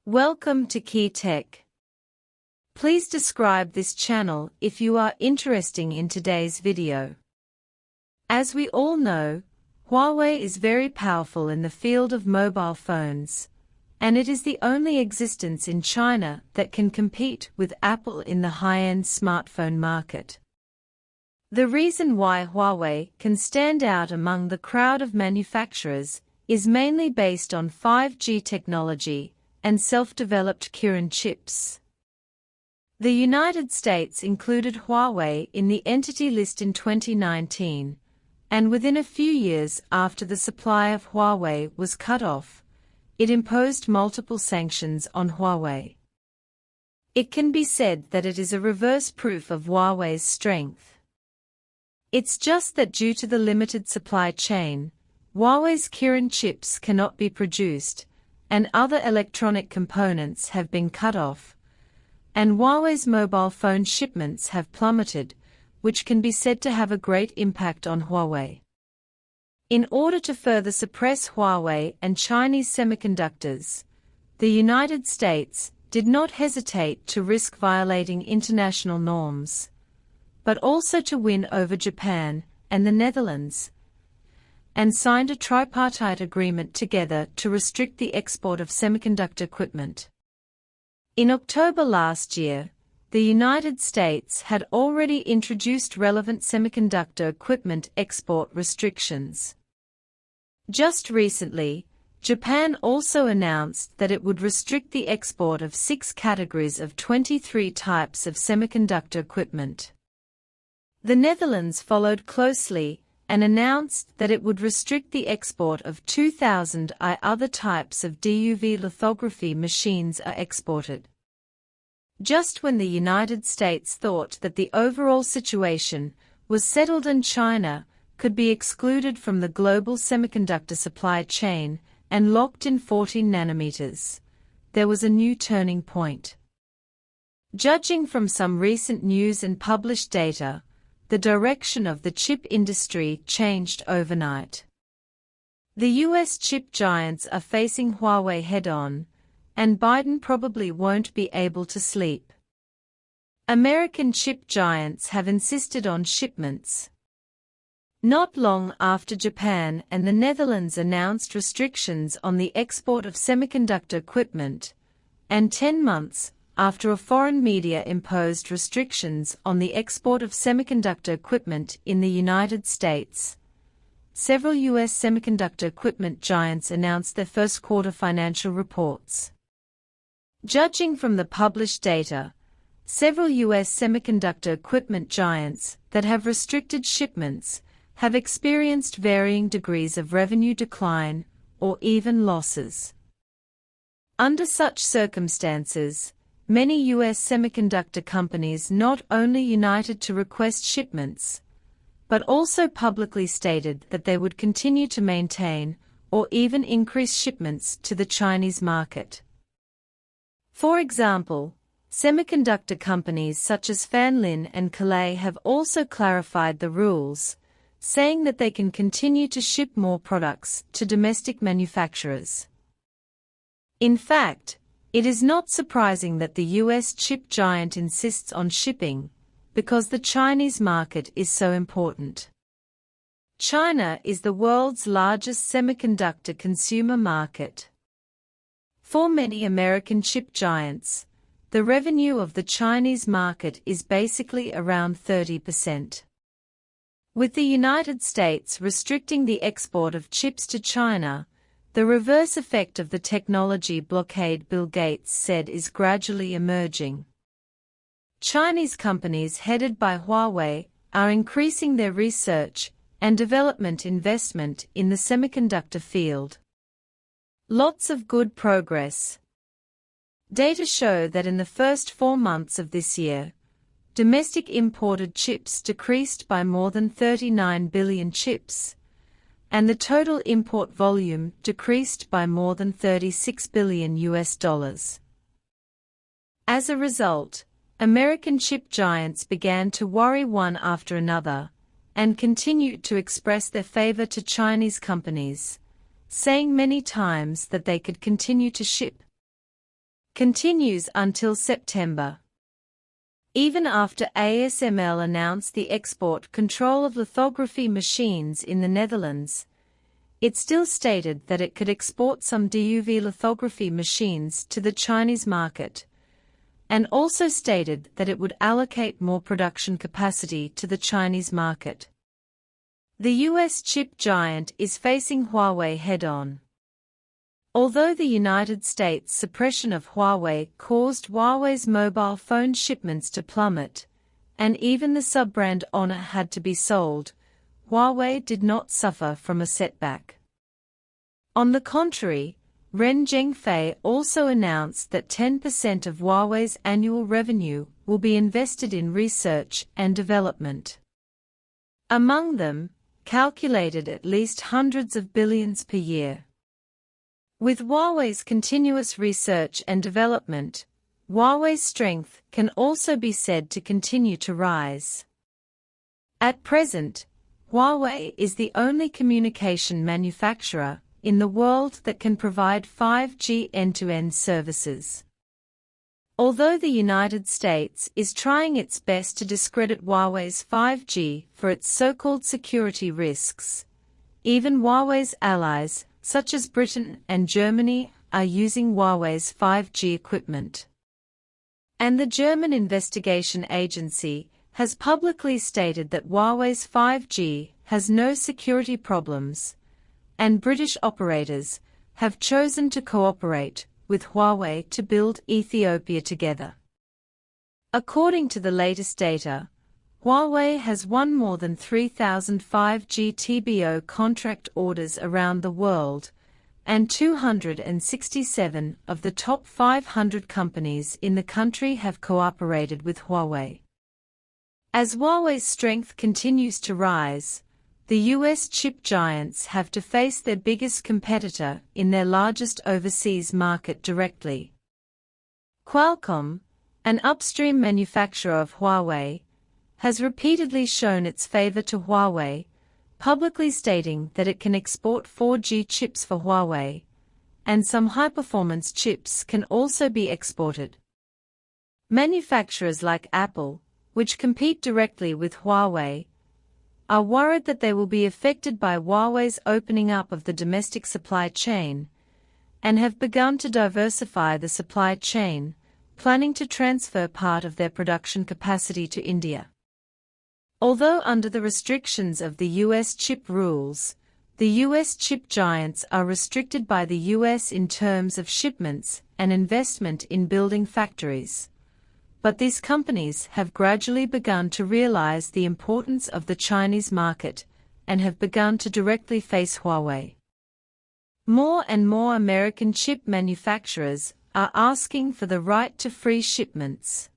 Welcome to Key Tech. Please describe this channel if you are interested in today's video. As we all know, Huawei is very powerful in the field of mobile phones, and it is the only existence in China that can compete with Apple in the high-end smartphone market. The reason why Huawei can stand out among the crowd of manufacturers is mainly based on 5G technology and self-developed Kirin chips. The United States included Huawei in the Entity List in 2019, and within a few years after the supply of Huawei was cut off, it imposed multiple sanctions on Huawei. It can be said that it is a reverse proof of Huawei's strength. It's just that due to the limited supply chain, Huawei's Kirin chips cannot be produced, and other electronic components have been cut off, and Huawei's mobile phone shipments have plummeted, which can be said to have a great impact on Huawei. In order to further suppress Huawei and Chinese semiconductors, the United States did not hesitate to risk violating international norms, but also to win over Japan and the Netherlands, and signed a tripartite agreement together to restrict the export of semiconductor equipment. In October last year, the United States had already introduced relevant semiconductor equipment export restrictions. Just recently, Japan also announced that it would restrict the export of 6 categories of 23 types of semiconductor equipment. The Netherlands followed closely and announced that it would restrict the export of 2,000 other types of DUV lithography machines are exported. Just when the United States thought that the overall situation was settled and China could be excluded from the global semiconductor supply chain and locked in 14 nanometers, there was a new turning point. Judging from some recent news and published data, the direction of the chip industry changed overnight. The US chip giants are facing Huawei head-on, and Biden probably won't be able to sleep. American chip giants have insisted on shipments. Not long after Japan and the Netherlands announced restrictions on the export of semiconductor equipment, and 10 months after a foreign media imposed restrictions on the export of semiconductor equipment in the United States, several U.S. semiconductor equipment giants announced their first quarter financial reports. Judging from the published data, several U.S. semiconductor equipment giants that have restricted shipments have experienced varying degrees of revenue decline or even losses. Under such circumstances, many U.S. semiconductor companies not only united to request shipments, but also publicly stated that they would continue to maintain or even increase shipments to the Chinese market. For example, semiconductor companies such as Fanlin and Calais have also clarified the rules, saying that they can continue to ship more products to domestic manufacturers. In fact, it is not surprising that the U.S. chip giant insists on shipping, because the Chinese market is so important. China is the world's largest semiconductor consumer market. For many American chip giants, the revenue of the Chinese market is basically around 30%. With the United States restricting the export of chips to China, the reverse effect of the technology blockade Bill Gates said is gradually emerging. Chinese companies headed by Huawei are increasing their research and development investment in the semiconductor field. Lots of good progress. Data show that in the first 4 months of this year, domestic imported chips decreased by more than 39 billion chips, and the total import volume decreased by more than $36 billion. As a result, American chip giants began to worry one after another, and continued to express their favor to Chinese companies, saying many times that they could continue to ship. continues until September. Even after ASML announced the export control of lithography machines in the Netherlands, it still stated that it could export some DUV lithography machines to the Chinese market, and also stated that it would allocate more production capacity to the Chinese market. The US chip giant is facing Huawei head-on. Although the United States' suppression of Huawei caused Huawei's mobile phone shipments to plummet, and even the sub-brand Honor had to be sold, Huawei did not suffer from a setback. On the contrary, Ren Zhengfei also announced that 10% of Huawei's annual revenue will be invested in research and development. Among them, calculated at least hundreds of billions per year. With Huawei's continuous research and development, Huawei's strength can also be said to continue to rise. At present, Huawei is the only communication manufacturer in the world that can provide 5G end-to-end services. Although the United States is trying its best to discredit Huawei's 5G for its so-called security risks, even Huawei's allies, such as Britain and Germany, are using Huawei's 5G equipment. And the German investigation agency has publicly stated that Huawei's 5G has no security problems, and British operators have chosen to cooperate with Huawei to build Ethiopia together. According to the latest data, Huawei has won more than 3,000 5G TBO contract orders around the world, and 267 of the top 500 companies in the country have cooperated with Huawei. As Huawei's strength continues to rise, the US chip giants have to face their biggest competitor in their largest overseas market directly. Qualcomm, an upstream manufacturer of Huawei, has repeatedly shown its favor to Huawei, publicly stating that it can export 4G chips for Huawei, and some high-performance chips can also be exported. Manufacturers like Apple, which compete directly with Huawei, are worried that they will be affected by Huawei's opening up of the domestic supply chain, and have begun to diversify the supply chain, planning to transfer part of their production capacity to India. Although under the restrictions of the US chip rules, the US chip giants are restricted by the US in terms of shipments and investment in building factories. But these companies have gradually begun to realize the importance of the Chinese market and have begun to directly face Huawei. More and more American chip manufacturers are asking for the right to free shipments.